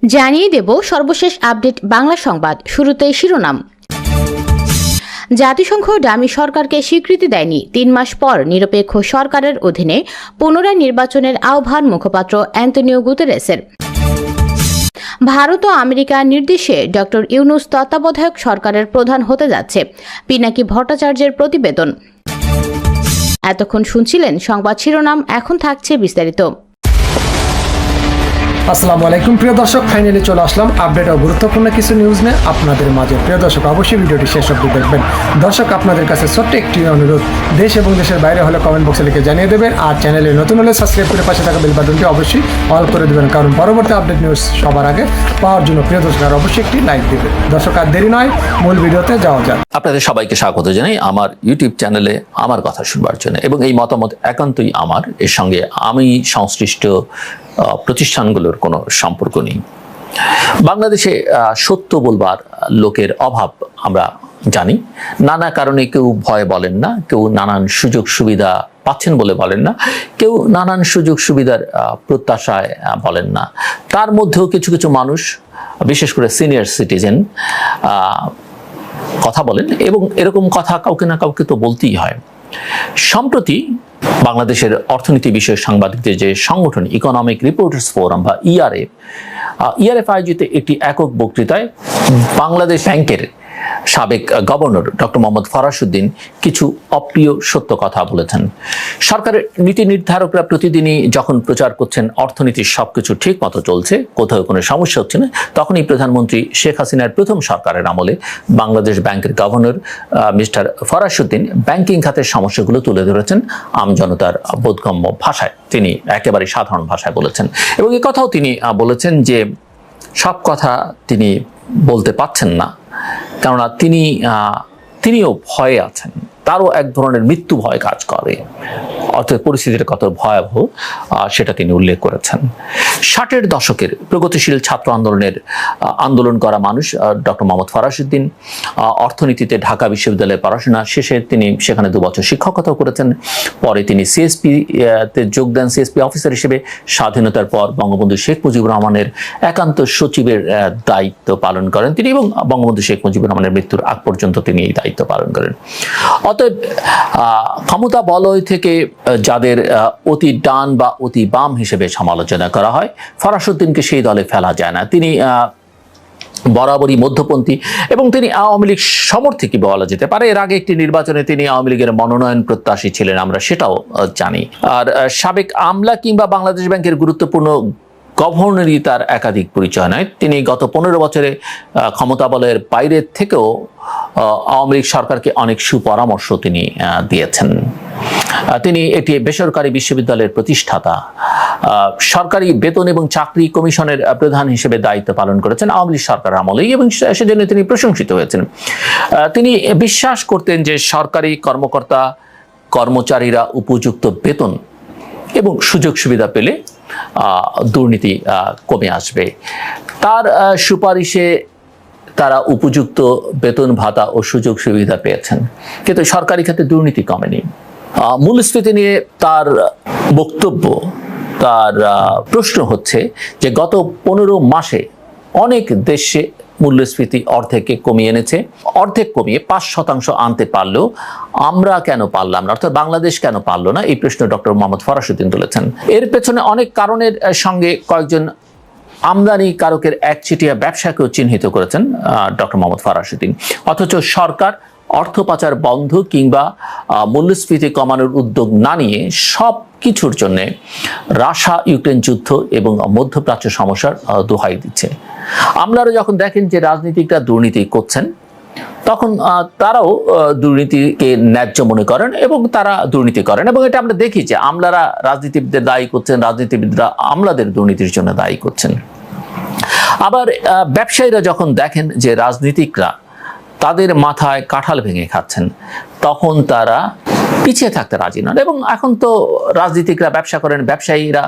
জানিয়ে দেব সর্বশেষ আপডেট বাংলা সংবাদ। শুরুতেই শিরোনাম। জাতিসংঘ ডামি সরকারকে স্বীকৃতি দেয়নি, ৩ মাস পর নিরপেক্ষ সরকারের অধীনে পুনরায় নির্বাচনের আহ্বান মুখপাত্র অ্যান্তনিও গুতেরেসের। ভারত ও আমেরিকার নির্দেশে ডক্টর ইউনূস তত্ত্বাবধায়ক সরকারের প্রধান হতে যাচ্ছে, পিনাকি ভট্টাচার্যের প্রতিবেদন। এতক্ষণ শুনছিলেন সংবাদ শিরোনাম, এখন থাকছে বিস্তারিত। আসসালামু আলাইকুম প্রিয় দর্শক, ফাইনালি চলে আসলাম আপডেট ও গুরুত্বপূর্ণ কিছু নিউজ নিয়ে আপনাদের মাঝে। প্রিয় দর্শক, অবশ্যই ভিডিওটি শেষ অবধি দেখবেন। দর্শক, আপনাদের কাছে ছোট্ট একটি অনুরোধ, দেশ এবং দেশের বাইরে হলে কমেন্ট বক্সে লিখে জানিয়ে দেবেন, আর চ্যানেলে নতুন হলে সাবস্ক্রাইব করে পাশে থাকা বেল বাটনটি অবশ্যই অল করে দেবেন, কারণ পরবর্তী আপডেট নিউজ সবার আগে পাওয়ার জন্য প্রিয় দর্শক আর অবশ্যই একটি লাইক দেবেন। দর্শক, আর দেরি নয়, মূল ভিডিওতে যাওয়া যাক। আপনাদের সবাইকে স্বাগত জানাই আমার ইউটিউব চ্যানেলে আমার কথা শুনবার জন্য, এবং এই মতামত একান্তই আমার, এর সঙ্গে আমি সংশ্লিষ্ট প্রতিষ্ঠানগুলোর কোনো সম্পর্ক নেই। বাংলাদেশে সত্য বলবার লোকের অভাব আমরা জানি। নানা কারণে কেউ ভয় বলেন না, কেউ নানান সুযোগ সুবিধা পাচ্ছেন বলে বলেন না, কেউ নানান সুযোগ সুবিধার প্রত্যাশায় বলেন না। তার মধ্যেও কিছু কিছু মানুষ, বিশেষ করে সিনিয়র সিটিজেন, কথা বলেন, এবং এরকম কথা কাউকে না কাউকে তো বলতেই হয়। সম্প্রতি বাংলাদেশের অর্থনীতি বিষয়ক সাংবাদিকদের যে সংগঠন ইকোনমিক রিপোর্টার্স ফোরাম বা ইআরএফ আয়োজিত একটি একক বক্তৃতায় বাংলাদেশ ব্যাংকের সাবেক গভর্নর ডক্টর মোহাম্মদ ফরাসউদ্দিন কিছু অপ্রিয় সত্য কথা বলেছেন। সরকারের নীতি নির্ধারকরা প্রতিদিনই যখন প্রচার করছেন অর্থনীতির সবকিছু ঠিক মতো চলছে, কোথাও কোনো সমস্যা হচ্ছে না, তখনই প্রধানমন্ত্রী শেখ হাসিনার প্রথম সরকারের আমলে বাংলাদেশ ব্যাংকের গভর্নর মিস্টার ফরাসউদ্দিন ব্যাংকিং খাতের সমস্যাগুলো তুলে ধরেছেন আমজনতার বোধগম্য ভাষায়। তিনি একেবারে সাধারণ ভাষায় বলেছেন, এবং এই কথাও তিনি বলেছেন যে সব কথা তিনি বলতে পারছেন না, কেননা তিনিও ভয়ে আছেন, তারও এক ধরনের মৃত্যু ভয় কাজ করে, অর্থাৎ পরিস্থিতির কত ভয়াবহ সেটা তিনি উল্লেখ করেছেন। 60-এর দশকের প্রগতিশীল ছাত্র আন্দোলন করা মানুষ ডক্টর মোহাম্মদ ফরাসউদ্দিন অর্থনীতিতে ঢাকা বিশ্ববিদ্যালয়ে পড়াশোনা শেষে তিনি সেখানে 2 বছর শিক্ষকতাও করেছেন। পরে তিনি সিএসপি-তে যোগ দেন সিএসপি অফিসার হিসেবে। স্বাধীনতার পর বঙ্গবন্ধু শেখ মুজিবুর রহমানের একান্ত সচিবের দায়িত্ব পালন করেন তিনি, এবং বঙ্গবন্ধু শেখ মুজিবুর রহমানের মৃত্যুর আগ পর্যন্ত তিনি এই দায়িত্ব পালন করেন। অতএব ক্ষমতা বলয় থেকে যাদের অতি ডান বা অতি বাম হিসেবে সমালোচনা করা হয়, ফরাসউদ্দিনকে সেই দলে ফেলা যায় না। তিনি বরাবরই মধ্যপন্থী, এবং তিনি আওয়ামী লীগ সমর্থকই বলা যেতে পারে। এর আগে একটি নির্বাচনে তিনি আওয়ামী লীগের মনোনয়ন প্রত্যাশী ছিলেন, আমরা সেটাও জানি। আর সাবেক আমলা কিংবা বাংলাদেশ ব্যাংকের গুরুত্বপূর্ণ গভর্নরই তার একাধিক পরিচয় নয়। তিনি গত 15 বছরে ক্ষমতা বলয়ের বাইরের থেকেও আওয়ামী লীগ সরকারকে অনেক সুপরামর্শ তিনি দিয়েছেন। তিনি একটি বেসরকারি বিশ্ববিদ্যালয়ের প্রতিষ্ঠাতা, সরকারি বেতন এবং চাকরি কমিশনের প্রধান হিসেবে দায়িত্ব পালন করেছেন আওয়ামী লীগ সরকার আমলেই, এবং সেজন্য তিনি প্রশংসিত হয়েছেন। তিনি বিশ্বাস করতেন যে সরকারি কর্মচারীরা উপযুক্ত বেতন এবং সুযোগ সুবিধা পেলে দুর্নীতি কমে আসবে। তার সুপারিশে তারা উপযুক্ত বেতন ভাতা ও সুযোগ সুবিধা পেয়েছেন, কিন্তু সরকারি খাতে দুর্নীতি কমেনি। মূল্যস্ফীতি নিয়ে তার বক্তব্য, তার প্রশ্ন হচ্ছে যে গত 15 মাসে অনেক দেশে মূল্যস্ফীতি অর্ধেকে কমিয়ে এনেছে, অর্ধেক কমিয়ে 5% আনতে পারলেও আমরা কেন পারলাম না, অর্থাৎ বাংলাদেশ কেন পারলো না, এই প্রশ্ন ডক্টর মোহাম্মদ ফরাসউদ্দিন তুলেছেন। এর পেছনে অনেক কারণের সঙ্গে কয়েকজন আমদানি কারকের একচেটিয়া ব্যবসাকেও চিহ্নিত করেছেন ডক্টর মোহাম্মদ ফরাসউদ্দিন। অথচ সরকার অর্থ পাচার বন্ধ কিংবা মূল্যস্ফীতি কমানোর উদ্যোগ না নিয়ে সব কিছুর জন্য রাশিয়া ইউক্রেন যুদ্ধ এবং মধ্যপ্রাচ্য সমস্যার দোহাই দিচ্ছে। আপনারা যখন দেখেন যে রাজনীতিকরা দুর্নীতি করছেন, তখন তারাও দুর্নীতিকে ন্যায্য মনে করেন এবং তারা দুর্নীতি করেন, এবং এটা আমরা দেখি যে আমলারা রাজনীতিবিদদের দায়ী করছেন, রাজনীতিবিদরা আমলাদের দুর্নীতির জন্য দায়ী করছেন। আবার ব্যবসায়ীরা যখন দেখেন যে রাজনীতিকরা তাদের মাথায় কাঁঠাল ভেঙে খাচ্ছেন, তখন তারা পিছিয়ে থাকতে রাজি নন। এবং এখন তো রাজনীতিকরা ব্যবসা করেন, ব্যবসায়ীরা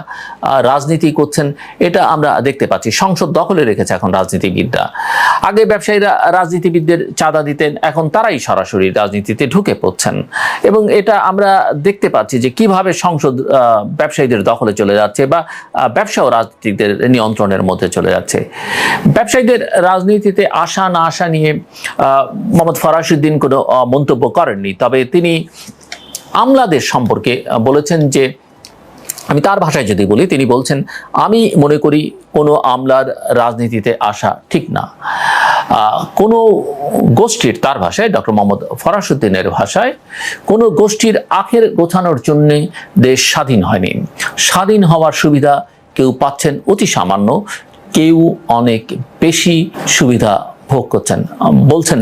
রাজনীতি করছেন, এটা আমরা দেখতে পাচ্ছি। সংসদ দখলে রেখেছে এখন রাজনীতিবিদরা। আগে ব্যবসায়ীরা রাজনীতিবিদদের চাঁদা দিতেন, এখন তারাই সরাসরি রাজনীতিতে ঢুকে পড়ছেন। এবং এটা আমরা দেখতে পাচ্ছি যে কিভাবে সংসদ ব্যবসায়ীদের দখলে চলে যাচ্ছে বা ব্যবসা ও রাজনীতিকদের নিয়ন্ত্রণের মধ্যে চলে যাচ্ছে। ব্যবসায়ীদের রাজনীতিতে আসা না আসা নিয়ে মোহাম্মদ ফরাসউদ্দিন কোনো মন্তব্য করেননি, তবে তিনি আমলাদের সম্পর্কে বলেছেন যে, আমি তার ভাষায় যদি বলি, তিনি বলছেন, আমি মনে করি কোনো আমলার রাজনীতিতে আসা ঠিক না। কোনো গোষ্ঠীর, তার ভাষায়, ডক্টর মোহাম্মদ ফরাসউদ্দিনের ভাষায়, কোনো গোষ্ঠীর আখের গোছানোর জন্যে দেশ স্বাধীন হয়নি। স্বাধীন হওয়ার সুবিধা কেউ পাচ্ছেন অতি সামান্য, কেউ অনেক বেশি সুবিধা ভোগ করছেন, বলছেন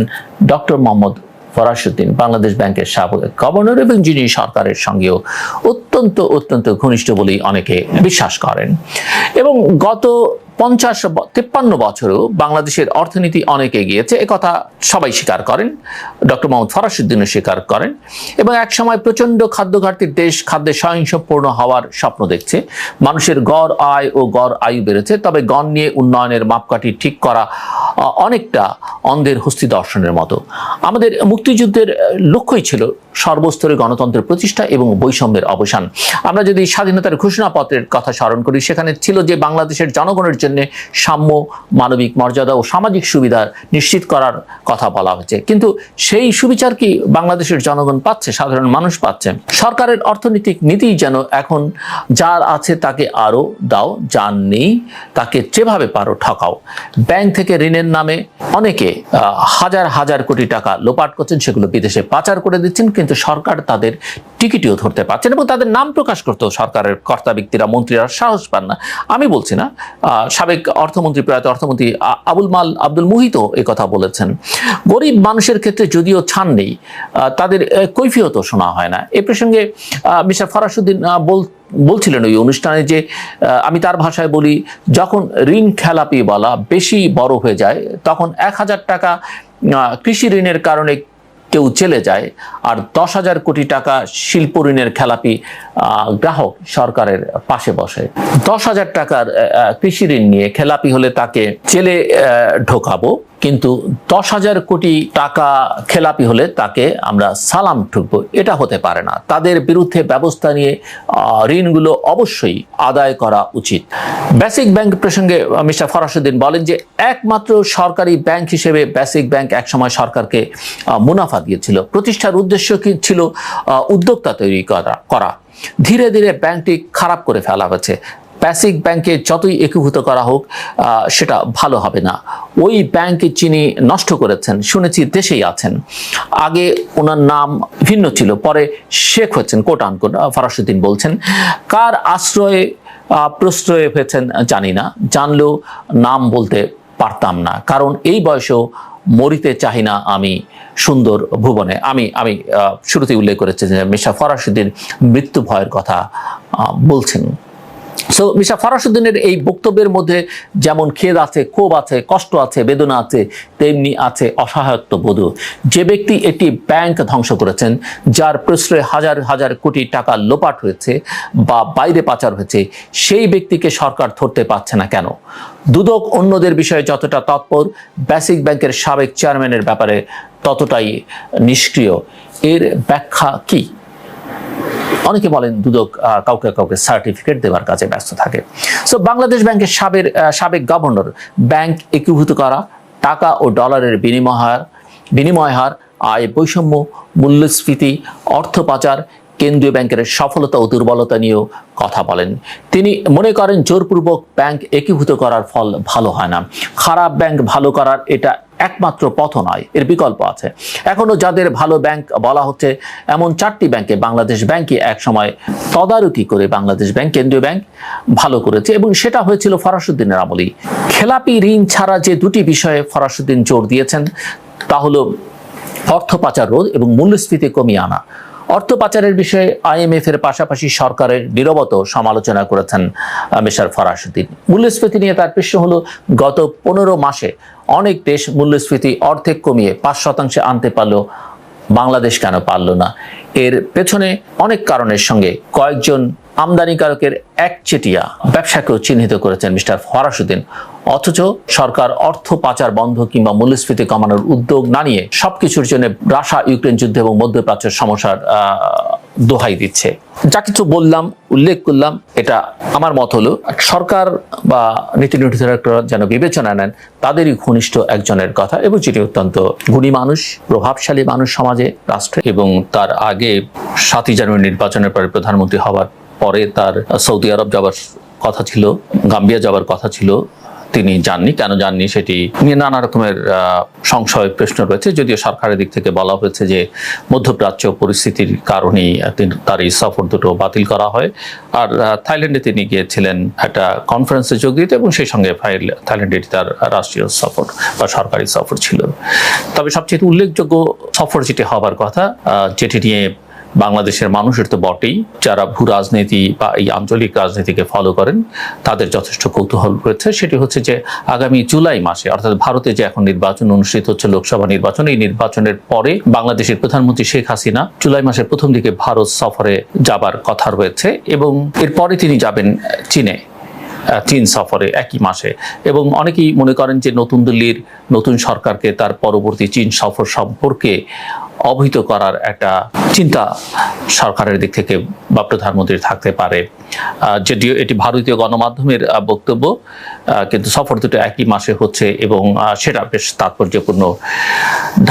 ডক্টর মোহাম্মদ ফরাসউদ্দিন, বাংলাদেশ ব্যাংকের সাবেক গভর্নর এবং যিনি সরকারের সঙ্গেও অত্যন্ত ঘনিষ্ঠ বলেই অনেকে বিশ্বাস করেন। এবং গত 50-53 বছরও বাংলাদেশের অর্থনীতি অনেক এগিয়েছে, একথা সবাই স্বীকার করেন, ডক্টর মোহাম্মদ ফরাসউদ্দিনও স্বীকার করেন। এবং এক সময় প্রচণ্ড খাদ্য ঘাটতির দেশ খাদ্যে স্বয়ংসম্পূর্ণ হওয়ার স্বপ্ন দেখছে, মানুষের গড় আয় ও গড় আয়ু বেড়েছে। তবে গড় নিয়ে উন্নয়নের মাপকাঠি ঠিক করা অনেকটা অন্ধের হস্তি দর্শনের মতো। আমাদের মুক্তিযুদ্ধের লক্ষ্যই ছিল সর্বস্তরে গণতন্ত্রের প্রতিষ্ঠা এবং বৈষম্যের অবসান। আমরা যদি স্বাধীনতার ঘোষণাপত্রের কথা স্মরণ করি, সেখানে ছিল যে বাংলাদেশের জনগণের জন্য সাম্য, মানবিক মর্যাদা ও সামাজিক সুবিধা নিশ্চিত করার কথা বলা হয়েছে। কিন্তু সেই সুবিচার কি বাংলাদেশের জনগণ পাচ্ছে, সাধারণ মানুষ পাচ্ছে? সরকারের অর্থনৈতিক নীতি যেন এখন যার আছে তাকে আরো দাও, যার নেই তাকে যেভাবে পারো ঠকাও। ব্যাংক থেকে ঋণের নামে অনেকে হাজার কোটি টাকা লোপাট করছেন, সেগুলো বিদেশে পাচার করে দিচ্ছেন, কিন্তু সরকার তাদের টিকিটিও ধরতে পারছেন এবং তাদের নাম প্রকাশ করতেও সরকারের কর্তা ব্যক্তিরা, মন্ত্রীরা সাহস পান না। আমি বলছি না, সাবেক অর্থমন্ত্রী, প্রয়াত অর্থমন্ত্রী আব্দুল মুহিত এই কথা বলেছেন। গরিব মানুষের ক্ষেত্রে যদিও ছাড় নেই, তাদের কৈফিয়তও শোনা হয় না। এ প্রসঙ্গে মিস্টার ফরাসউদ্দিন বলছিলেন ওই অনুষ্ঠানে যে, আমি তার ভাষায় বলি, যখন ঋণ খেলাপি বলা বেশি বড় হয়ে যায়, তখন 1000 টাকা কৃষি ঋণের কারণে কেউ চলে যায়, আর 10,000 কোটি টাকা শিল্প ঋণের খেলাপি গ্রাহক সরকারের পাশে বসে। 10,000 টাকার কৃষি ঋণ নিয়ে খেলাপি হলে তাকে জেলে ঢোকাবো, কিন্তু 10,000 কোটি টাকা খেলাপি হলে তাকে আমরা সালাম ঠুকবো, এটা হতে পারে না। তাদের বিরুদ্ধে ব্যবস্থা নিয়ে ঋণগুলো অবশ্যই আদায় করা উচিত। বেসিক ব্যাংক প্রসঙ্গে মিস্টার ফরাসউদ্দিন বলেন যে, একমাত্র সরকারি ব্যাংক হিসেবে বেসিক ব্যাংক একসময় সরকারকে মুনাফা দিয়েছিল। প্রতিষ্ঠার উদ্দেশ্য কি ছিল? উদ্যোক্তা তৈরি করা। ধীরে ধীরে ব্যাংকটি খারাপ করে ফেলা হয়েছে। বেসিক ব্যাংকে যতই একীভূত করা হোক, সেটা ভালো হবে না। ওই ব্যাংক যিনি নষ্ট করেছেন, শুনেছি দেশেই আছেন। আগে ওনার নাম ভিন্ন ছিল, পরে শেখ হয়েছেন, কোট আনকোট, ফরাসউদ্দিন বলছেন। কার আশ্রয়ে প্রশ্রয় হয়েছেন জানি না, জানলেও নাম বলতে পারতাম না, কারণ এই বয়সেও মরিতে চাহি না আমি সুন্দর ভুবনে। আমি শুরুতে উল্লেখ করেছি যে মিস্টার ফরাসউদ্দিন মৃত্যু ভয়ের কথা বলছেন। সো মিস্টার ফরাসউদ্দিনের এই বক্তব্যের মধ্যে যেমন খেদ আছে, ক্ষোভ আছে, কষ্ট আছে, বেদনা আছে, তেমনি আছে অসহায়ত্ব বোধ। যে ব্যক্তি একটি ব্যাংক ধ্বংস করেছেন, যার প্রশ্রয়ে হাজার কোটি টাকা লোপাট হয়েছে বা বাইরে পাচার হয়েছে, সেই ব্যক্তিকে সরকার ধরতে পারছে না কেন? দুদক অন্যদের বিষয়ে যতটা তৎপর, বেসিক ব্যাংকের সাবেক চেয়ারম্যানের ব্যাপারে ততটাই নিষ্ক্রিয়। এর ব্যাখ্যা কি? অনেকে বলেন দুদক কাউকে সার্টিফিকেট দেওয়ার কাজে ব্যস্ত থাকে। সো বাংলাদেশ ব্যাংকের সাবেক গভর্নর, ব্যাংক একীভূত করা, টাকা ও ডলারের বিনিময় হার, আয় বৈষম্য, মূল্যস্ফীতি, অর্থ পাচার, কেন্দ্রীয় ব্যাংকের সফলতা ও দুর্বলতা নিয়েও কথা বলেন। তিনি মনে করেন জোরপূর্বক ব্যাংক একীভূত করার ফল ভালো হয় না। খারাপ ব্যাংক ভালো করার এটা একমাত্র পথ নয়, এর বিকল্প আছে। এখনো যাদের ভালো ব্যাংক বলা হচ্ছে, এমন 4টি ব্যাংকে বাংলাদেশ ব্যাংকই এক সময় তদারকি করে বাংলাদেশ ব্যাংক, কেন্দ্রীয় ব্যাংক ভালো করেছে, এবং সেটা হয়েছিল ফরাসউদ্দিনের আমলেই। খেলাপি ঋণ ছাড়া যে 2টি বিষয়ে ফরাসউদ্দিন জোর দিয়েছেন, তা হলো অর্থ পাচার রোধ এবং মূল্যস্ফীতি কমিয়ে আনা। অর্থ পাচারের বিষয়ে IMF এর পাশাপাশি সরকারের নীরবত সমালোচনা করেছেন মিস্টার ফরাসউদ্দিন। মূল্যস্ফীতি নিয়ে তার প্রশ্ন হলো, গত 15 মাসে অনেক দেশ মূল্যস্ফীতি অর্ধেক কমিয়ে 5% আনতে পারলেও বাংলাদেশ কেন পারল না? এর পেছনে অনেক কারণের সঙ্গে কয়েকজন আমদানিকারকের একচেটিয়া ব্যবসাকেও চিহ্নিত করেছেন মিস্টার ফরাসউদ্দিন। অথচ সরকার অর্থ পাচার বন্ধ কিংবা মূল্যস্ফীতি কমানোর উদ্যোগ না নিয়ে সবকিছুর জন্য রাশিয়া ইউক্রেন যুদ্ধ এবং মধ্যপ্রাচ্যের সমস্যার দোহাই দিচ্ছে। যা কিছু বললাম, উল্লেখ করলাম, এটা আমার মত হলো সরকার বা নীতি নির্ধারকরা যেন বিবেচনা নেন তাদেরই ঘনিষ্ঠ একজনের কথা, এবং যিনি অত্যন্ত গুণী মানুষ, প্রভাবশালী মানুষ সমাজে, রাষ্ট্রে, এবং তার আগে 7ই জানুয়ারি নির্বাচনের পরে প্রধানমন্ত্রী হওয়ার পরে তার সৌদি আরব যাওয়ার কথা ছিল, গাম্বিয়া যাওয়ার কথা ছিল, তিনি যাননি। কেন যাননি সেটি নিয়ে নানা রকমের সংশয় প্রশ্ন রয়েছে, যদিও সরকারের দিক থেকে বলা হয়েছে যে মধ্যপ্রাচ্য পরিস্থিতির কারণেই তার এই সফর দুটো বাতিল করা হয়। আর থাইল্যান্ডে তিনি গিয়েছিলেন একটা কনফারেন্সে যোগ দিতে, এবং সেই সঙ্গে থাইল্যান্ডে তার রাষ্ট্রীয় সফর বা সরকারি সফর ছিল। তবে সবচেয়ে উল্লেখযোগ্য সফর যেটি হবার কথা, যেটি নিয়ে বাংলাদেশের মানুষের তো বটেই, যারা ভূ রাজনীতি বা এই আঞ্চলিক রাজনীতিকে ফলো করেন তাদের যথেষ্ট কৌতূহল রয়েছে, সেটি হচ্ছে যে আগামী জুলাই মাসে, অর্থাৎ ভারতে যে এখন নির্বাচন অনুষ্ঠিত হচ্ছে, লোকসভা নির্বাচন, এই নির্বাচনের পরে বাংলাদেশের প্রধানমন্ত্রী শেখ হাসিনা জুলাই মাসের প্রথম দিকে ভারত সফরে যাবার কথা রয়েছে, এবং এরপরে তিনি যাবেন চীন সফরে একই মাসে। এবং অনেকেই মনে করেন যে নতুন দিল্লির নতুন সরকারকে তার পরবর্তী চীন সফর সম্পর্কে অবহিত করার একটা চিন্তা সরকারের দিক থেকে বা প্রধানমন্ত্রীর থাকতে পারে, যদিও এটি ভারতীয় গণমাধ্যমের বক্তব্য, কিন্তু সফর দুটো একই মাসে হচ্ছে এবং সেটা বেশ তাৎপর্যপূর্ণ।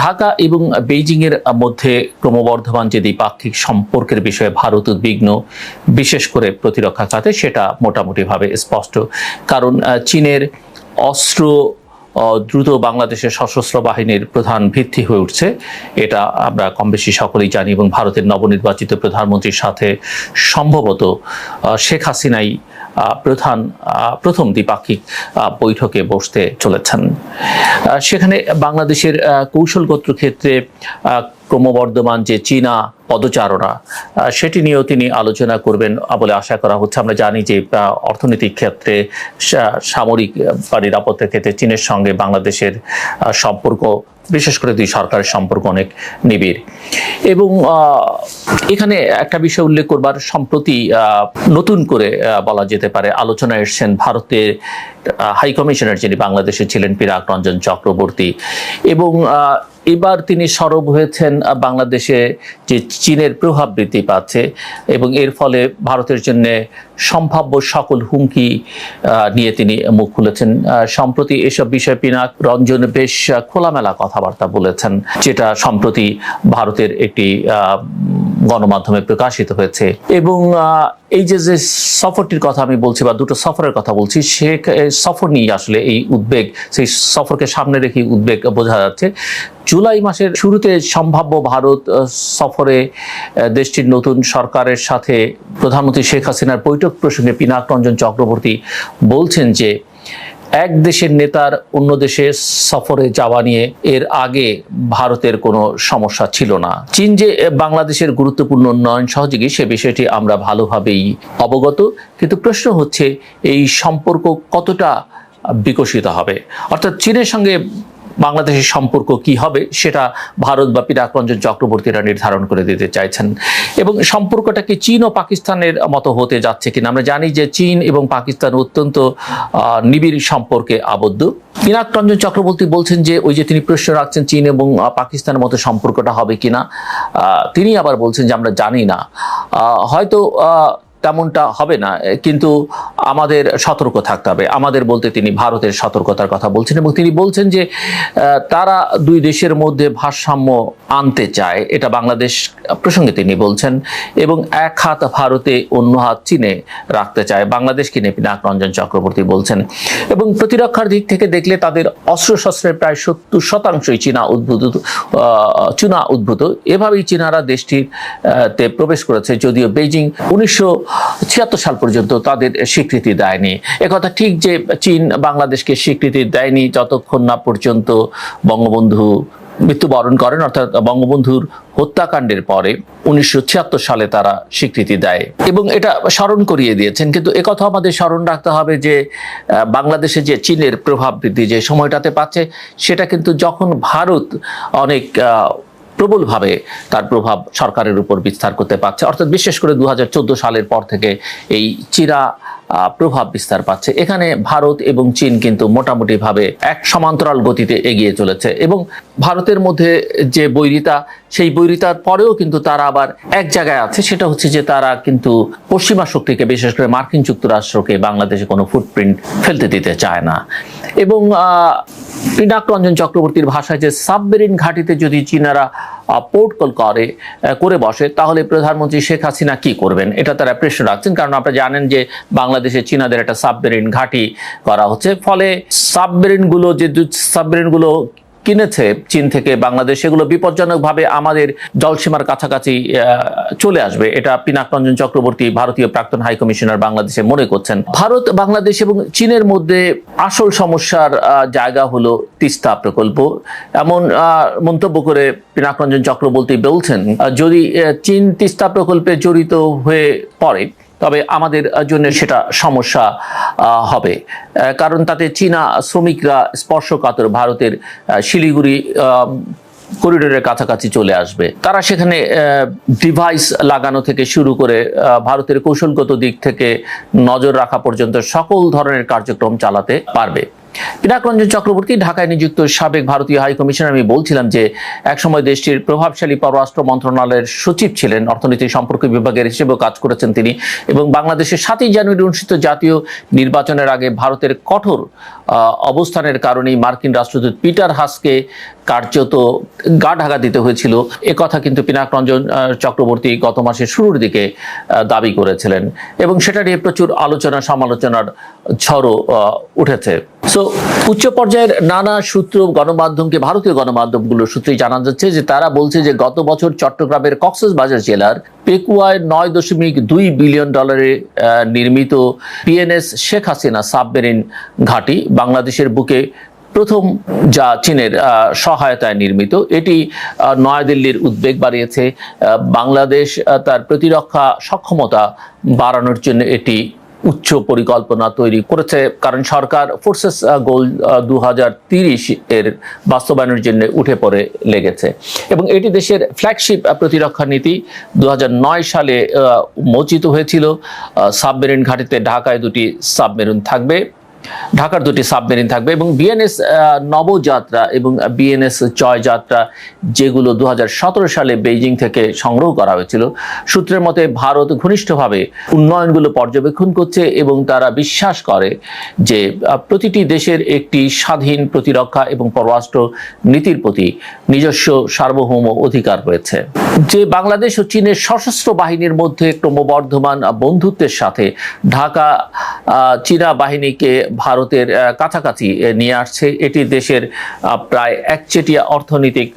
ঢাকা এবং বেইজিং এর মধ্যে ক্রমবর্ধমান যে দ্বিপাক্ষিক সম্পর্কের বিষয়ে ভারত উদ্বিগ্ন, বিশেষ করে প্রতিরক্ষা খাতে, সেটা মোটামুটিভাবে স্পষ্ট। কারণ চীনের অস্ত্র দ্রুত বাংলাদেশের সশস্ত্র বাহিনীর প্রধান ভিত্তি হয়ে উঠছে, এটা আমরা কম বেশি সকলেই জানি, এবং ভারতের নবনির্বাচিত প্রধানমন্ত্রীর সাথে সম্ভবত শেখ হাসিনাই প্রথম দ্বিপাক্ষিক বৈঠকে বসতে চলেছেন। সেখানে বাংলাদেশের কৌশলগত ক্ষেত্রে ক্রমবর্ধমান যে চীনা পদচারণা, সেটি নিয়েও তিনি আলোচনা করবেন বলে আশা করা হচ্ছে। আমরা জানি যে অর্থনৈতিক ক্ষেত্রে, সামরিক বা নিরাপত্তার ক্ষেত্রে চীনের সঙ্গে বাংলাদেশের সম্পর্ক, বিশেষ করে দুই সরকারের সম্পর্ক অনেক নিবিড়। এবং এখানে একটা বিষয় উল্লেখ করবার, সম্প্রতি নতুন করে বলা যেতে পারে আলোচনায় এসেছেন ভারতের হাই কমিশনার যিনি বাংলাদেশে ছিলেন, পিনাক রঞ্জন চক্রবর্তী, এবং এবার তিনি সরব হয়েছেন বাংলাদেশে যে চীনের প্রভাব বৃদ্ধি পাচ্ছে এবং এর ফলে ভারতের জন্য সম্ভাব্য সকল হুমকি নিয়ে তিনি মুখ খুলেছেন। সম্প্রতি এসব বিষয়ে পিনাক রঞ্জন বেশ খোলামেলা কথাবার্তা বলেছেন, যেটা সম্প্রতি ভারতের একটি গণমাধ্যমে প্রকাশিত হয়েছে। এবং এই যে সফরটির কথা আমি বলছি বা দুটো সফরের কথা বলছি, সে সফর নিয়ে আসলে এই উদ্বেগ, সেই সফরকে সামনে রেখে উদ্বেগ বোঝা যাচ্ছে। জুলাই মাসের শুরুতে সম্ভাব্য ভারত সফরে দেশটির নতুন সরকারের সাথে প্রধানমন্ত্রী শেখ হাসিনার বৈঠক প্রসঙ্গে পিনাক রঞ্জন চক্রবর্তী বলছেন যে এক দেশের নেতার অন্য দেশে সফরে যাওয়া নিয়ে এর আগে ভারতের কোনো সমস্যা ছিল না। চীন যে বাংলাদেশের গুরুত্বপূর্ণ উন্নয়ন সহযোগী, সে বিষয়টি আমরা ভালোভাবেই অবগত, কিন্তু প্রশ্ন হচ্ছে এই সম্পর্ক কতটা বিকশিত হবে, অর্থাৎ চীনের সঙ্গে বাংলাদেশের সম্পর্ক কি হবে সেটা ভারত বা পিনাক রঞ্জন চক্রবর্তীরা নির্ধারণ করে দিতে চাইছেন। এবং সম্পর্কটা কি চীন ও পাকিস্তানের মতো হতে যাচ্ছে কিনা? আমরা জানি যে চীন এবং পাকিস্তান অত্যন্ত নিবিড় সম্পর্কে আবদ্ধ। পিনাক রঞ্জন চক্রবর্তী বলছেন যে ওই যে তিনি প্রশ্ন রাখছেন চীন এবং পাকিস্তানের মতো সম্পর্কটা হবে কিনা, তিনি আবার বলছেন যে আমরা জানি না, হয়তো তেমনটা হবে না, কিন্তু আমাদের সতর্ক থাকতে হবে। আমাদের বলতে তিনি ভারতের সতর্কতার কথা বলছেন, এবং তিনি বলছেন যে তারা দুই দেশের মধ্যে ভারসাম্য আনতে চায়, এটা বাংলাদেশ প্রসঙ্গে তিনি বলছেন, এবং এক হাত ভারতে অন্য হাত চীনে রাখতে চায় বাংলাদেশকে নিয়ে পিনাক রঞ্জন চক্রবর্তী বলছেন। এবং প্রতিরক্ষার দিক থেকে দেখলে তাদের অস্ত্রশস্ত্রের প্রায় 70% চীনা উদ্ভূত। এভাবেই চীনারা দেশটিতে প্রবেশ করেছে, যদিও বেইজিং 1976 সাল পর্যন্ত তাদের স্বীকৃতি দেয়নি। একথা ঠিক যে চীন বাংলাদেশকে স্বীকৃতি দেয়নি যতক্ষণ না পর্যন্ত বঙ্গবন্ধু মৃত্যুবরণ করেন, অর্থাৎ বঙ্গবন্ধুর হত্যাকাণ্ডের পরে 1976 সালে তারা স্বীকৃতি দেয় এবং এটা স্মরণ করিয়ে দিয়েছেন। কিন্তু একথা আমাদের স্মরণ রাখতে হবে যে বাংলাদেশে যে চীনের প্রভাব বৃদ্ধি যে সময়টাতে পাচ্ছে, সেটা কিন্তু যখন ভারত অনেক প্রবলভাবে তার প্রভাব সরকারের উপর বিস্তার করতে পারছে, অর্থাৎ বিশেষ করে 2014 সালের পর থেকে এই চীনা প্রভাব বিস্তার পাচ্ছে। এখানে ভারত এবং চীন কিন্তু মোটামুটিভাবে এক সমান্তরাল গতিতে এগিয়ে চলেছে এবং ভারতের মধ্যে যে বৈরিতা, সেই বৈরিতার পরেও কিন্তু তারা আবার এক জায়গায় আছে, সেটা হচ্ছে যে তারা কিন্তু পশ্চিমা শক্তিকে, বিশেষ করে মার্কিন যুক্তরাষ্ট্রকে বাংলাদেশে কোনো ফুটপ্রিন্ট ফেলতে দিতে চায় না। এবং পিনাক রঞ্জন চক্রবর্তীর ভাষায় যে সাবমেরিন ঘাঁটিতে যদি চীনারা পোর্ট কল করে বসে, তাহলে প্রধানমন্ত্রী শেখ হাসিনা কি করবেন, এটা তারা প্রশ্ন রাখছেন। কারণ আপনারা জানেন যে বাংলাদেশে চীনাদের একটা সাবমেরিন ঘাঁটি করা হচ্ছে, ফলে সাবমেরিনগুলো কিনেছে চীন থেকে বাংলাদেশ, সেগুলো বিপজ্জনকভাবে আমাদের জলসীমার কাছাকাছি চলে আসবে। এটা পিনাক রঞ্জন চক্রবর্তী, ভারতীয় প্রাক্তন হাই কমিশনার বাংলাদেশে মনে করছেন। ভারত, বাংলাদেশ এবং চীনের মধ্যে আসল সমস্যার জায়গা হলো তিস্তা প্রকল্প, এমন মন্তব্য করে পিনাক রঞ্জন চক্রবর্তী বলছেন, যদি চীন তিস্তা প্রকল্পে জড়িত হয়ে পড়ে তবে আমাদের জন্য সেটা সমস্যা হবে, কারণ তাতে চীনা শ্রমিকরা স্পর্শকাতর ভারতের শিলিগুড়ি করিডোরের কাছাকাছি চলে আসবে। তারা সেখানে ডিভাইস লাগানো থেকে শুরু করে ভারতের কৌশলগত দিক থেকে নজর রাখা পর্যন্ত সকল ধরনের কার্যক্রম চালাতে পারবে। পিনাক রঞ্জন চক্রবর্তী, ঢাকায় নিযুক্ত সাবেক ভারতীয় হাই কমিশনার, আমি বলছিলাম যে একসময় দেশটির প্রভাবশালী পররাষ্ট্র মন্ত্রণালয়ের সচিব ছিলেন, অর্থনৈতিক সম্পর্ক বিভাগের হিসেবেও কাজ করেছেন তিনি, এবং বাংলাদেশের 7ই জানুয়ারি অনুষ্ঠিত জাতীয় নির্বাচনের আগে ভারতের কঠোর অবস্থানের কারণেই মার্কিন রাষ্ট্রদূত পিটার হাসকে কার্যত গা ঢাকা দিতে হয়েছিল, কথা কিন্তু পিনাক রঞ্জন চক্রবর্তী গত মাসের শুরুর দিকে দাবি করেছিলেন এবং সেটা নিয়ে প্রচুর আলোচনা সমালোচনার ঝড়ও উঠেছে। সো উচ্চ পর্যায়ের নানা সূত্র, গণমাধ্যমকে, ভারতীয় গণমাধ্যমগুলোর সূত্রেই জানা যাচ্ছে যে তারা বলছে যে গত বছর চট্টগ্রামের কক্সবাজার জেলার পেকুয়ায় $9.2 বিলিয়ন নির্মিত পিএনএস শেখ হাসিনা সাবমেরিন ঘাঁটি বাংলাদেশের বুকে প্রথম, যা চীনের সহায়তায় নির্মিত। এটি নয়াদিল্লির উদ্বেগ বাড়িয়েছে। বাংলাদেশ তার প্রতিরক্ষা সক্ষমতা বাড়ানোর জন্য এটি উচ্চ পরিকল্পনা তৈরি করেছে, কারণ সরকার ফোর্সেস গোল 2030 এর বাস্তবায়নের জন্য উঠে পড়ে লেগেছে এবং এটি দেশের ফ্ল্যাগশিপ প্রতিরক্ষা নীতি। 2009 সালে মোচিত হয়েছিল। সাবমেরিন ঘাঁটিতে ঢাকার দুটি সাবমেরিন থাকবে এবং বিএনএস নবযাত্রা এবং বিএনএস জয়যাত্রা, যেগুলো 2017 সালে বেইজিং থেকে সংগ্রহ করা হয়েছিল। সূত্রের মতে ভারত ঘনিষ্ঠভাবে উন্নয়নগুলো পর্যবেক্ষণ করছে এবং তারা বিশ্বাস করে যে প্রতিটি দেশের একটি স্বাধীন প্রতিরক্ষা এবং পররাষ্ট্র নীতির প্রতি নিজস্ব সার্বভৌম অধিকার রয়েছে। যে বাংলাদেশ ও চীনের সশস্ত্র বাহিনীর মধ্যে ক্রমবর্ধমান বন্ধুত্বের সাথে ঢাকা চীনা বাহিনীকে ভারতের কাছাকাছি নিয়ে আসছে, এটি দেশের প্রায় একচেটিয়া অর্থনৈতিক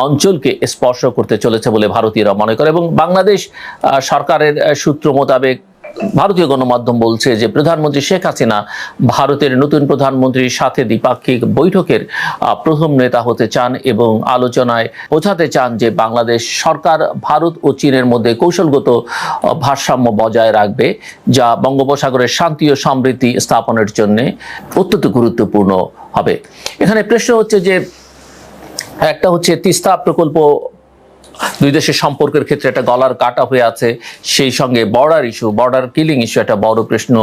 অঞ্চলকে স্পর্শ করতে চলেছে বলে ভারতীয়রা মনে করে এবং বাংলাদেশ সরকারের সূত্র মোতাবেক ভারতীয় গণমাধ্যম বলছে যে প্রধানমন্ত্রী শেখ হাসিনা ভারতের নতুন প্রধানমন্ত্রীর সাথে দ্বিপাক্ষিক বৈঠকের প্রথম নেতা হতে চান এবং আলোচনায় বোঝাতে চান যে বাংলাদেশ সরকার ভারত ও চীনের মধ্যে কৌশলগত ভারসাম্য বজায় রাখবে, যা বঙ্গোপসাগরের শান্তি ও সমৃদ্ধি স্থাপনের জন্য অত্যন্ত গুরুত্বপূর্ণ হবে। এখানে প্রশ্ন হচ্ছে যে, একটা হচ্ছে তিস্তা প্রকল্প দুই দেশের সম্পর্কের ক্ষেত্রে একটা গলার কাটা হয়ে আছে, সেই সঙ্গে বর্ডার কিলিং ইস্যু একটা বড় প্রশ্ন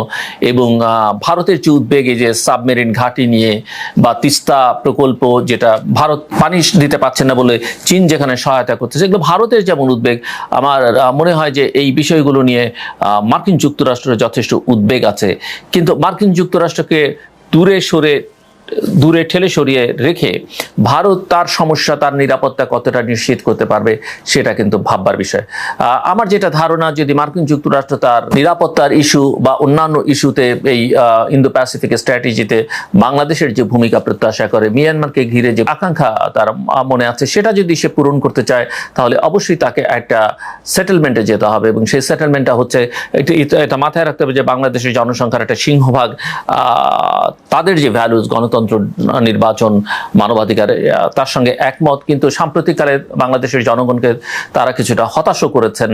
এবং ভারতের যে উদ্বেগ, এই যে সাবমেরিন ঘাঁটি নিয়ে বা তিস্তা প্রকল্প, যেটা ভারত পানি দিতে পারছে না বলে চীন যেখানে সহায়তা করতেছে, এগুলো ভারতের যেমন উদ্বেগ, আমার মনে হয় যে এই বিষয়গুলো নিয়ে মার্কিন যুক্তরাষ্ট্রের যথেষ্ট উদ্বেগ আছে। কিন্তু মার্কিন যুক্তরাষ্ট্রকে দূরে ঠেলে সরিয়ে রেখে ভারত তার সমস্যা, তার নিরাপত্তা কতটা নিশ্চিত করতে পারবে, সেটা কিন্তু ভাববার বিষয়। আমার যেটা ধারণা, যদি মার্কিন যুক্তরাষ্ট্র তার নিরাপত্তার ইস্যু বা অন্যান্য ইস্যুতে, এই ইন্দো প্যাসিফিক স্ট্র্যাটেজিতে বাংলাদেশের যে ভূমিকা প্রত্যাশা করে, মিয়ানমারকে ঘিরে যে আকাঙ্ক্ষা তার মনে আছে, সেটা যদি সে পূরণ করতে চায়, তাহলে অবশ্যই তাকে একটা সেটেলমেন্টে যেতে হবে এবং সেই সেটেলমেন্টটা হচ্ছে, এটা মাথায় রাখতে হবে যে বাংলাদেশের জনসংখ্যার একটা সিংহভাগ তাদের যে ভ্যালুজ, গণতন্ত্র, গণতন্ত্র, নির্বাচন, মানবাধিকার তার সঙ্গে একমত, কিন্তু সাম্প্রতিককালে বাংলাদেশের জনগণকে তারা কিছুটা হতাশও করেছেন।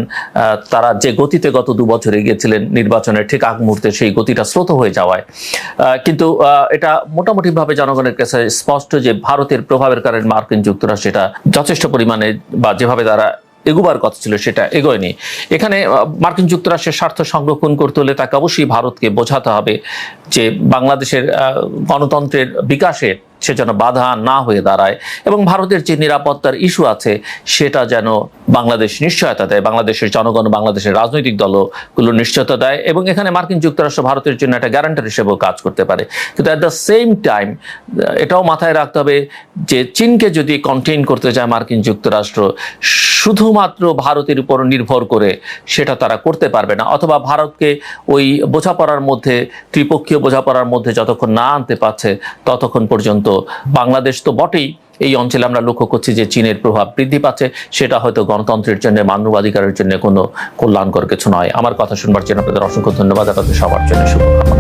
তারা যে গতিতে গত 2 বছরে গিয়েছিলেন নির্বাচনের ঠিক আগ মুহূর্তে সেই গতিটা স্রোত হয়ে যাওয়ায়, কিন্তু এটা মোটামুটিভাবে জনগণের কাছে স্পষ্ট যে ভারতের প্রভাবের কারণে মার্কিন যুক্তরাষ্ট্র এটা যথেষ্ট পরিমাণে বা যেভাবে তারা এগোবার কথা ছিল সেটা এগোয়নি। এখানে মার্কিন যুক্তরাষ্ট্রের স্বার্থ সংরক্ষণ করতে হলে তাকে অবশ্যই ভারতকে বোঝাতে হবে যে বাংলাদেশের গণতন্ত্রের বিকাশে সে যেন বাধা না হয়ে দাঁড়ায়, এবং ভারতের যে নিরাপত্তার ইস্যু আছে সেটা যেন বাংলাদেশ নিশ্চয়তা দেয়, বাংলাদেশের জনগণ, বাংলাদেশের রাজনৈতিক দলগুলো নিশ্চয়তা দেয়, এবং এখানে মার্কিন যুক্তরাষ্ট্র ভারতের জন্য একটা গ্যারান্টার হিসেবেও কাজ করতে পারে। কিন্তু অ্যাট দ্য সেম টাইম এটাও মাথায় রাখতে হবে যে চীনকে যদি কন্টেইন করতে চায় মার্কিন যুক্তরাষ্ট্র, শুধুমাত্র ভারতের উপর নির্ভর করে সেটা তারা করতে পারবে না, অথবা ভারতকে ওই বোঝাপড়ার মধ্যে, ত্রিপক্ষীয় বোঝাপড়ার মধ্যে যতক্ষণ না আনতে পারছে ততক্ষণ পর্যন্ত বাংলাদেশ তো বটেই, এই অঞ্চলে আমরা লক্ষ্য করছি যে চীনের প্রভাব বৃদ্ধি পাচ্ছে, সেটা হয়তো গণতন্ত্রের জন্য, মানবাধিকারের জন্য কোনো কল্যাণকর কিছু নয়। আমার কথা শুনবার জন্য আপনাদের অসংখ্য ধন্যবাদ। আপনাদের সবার জন্য শুভকামনা।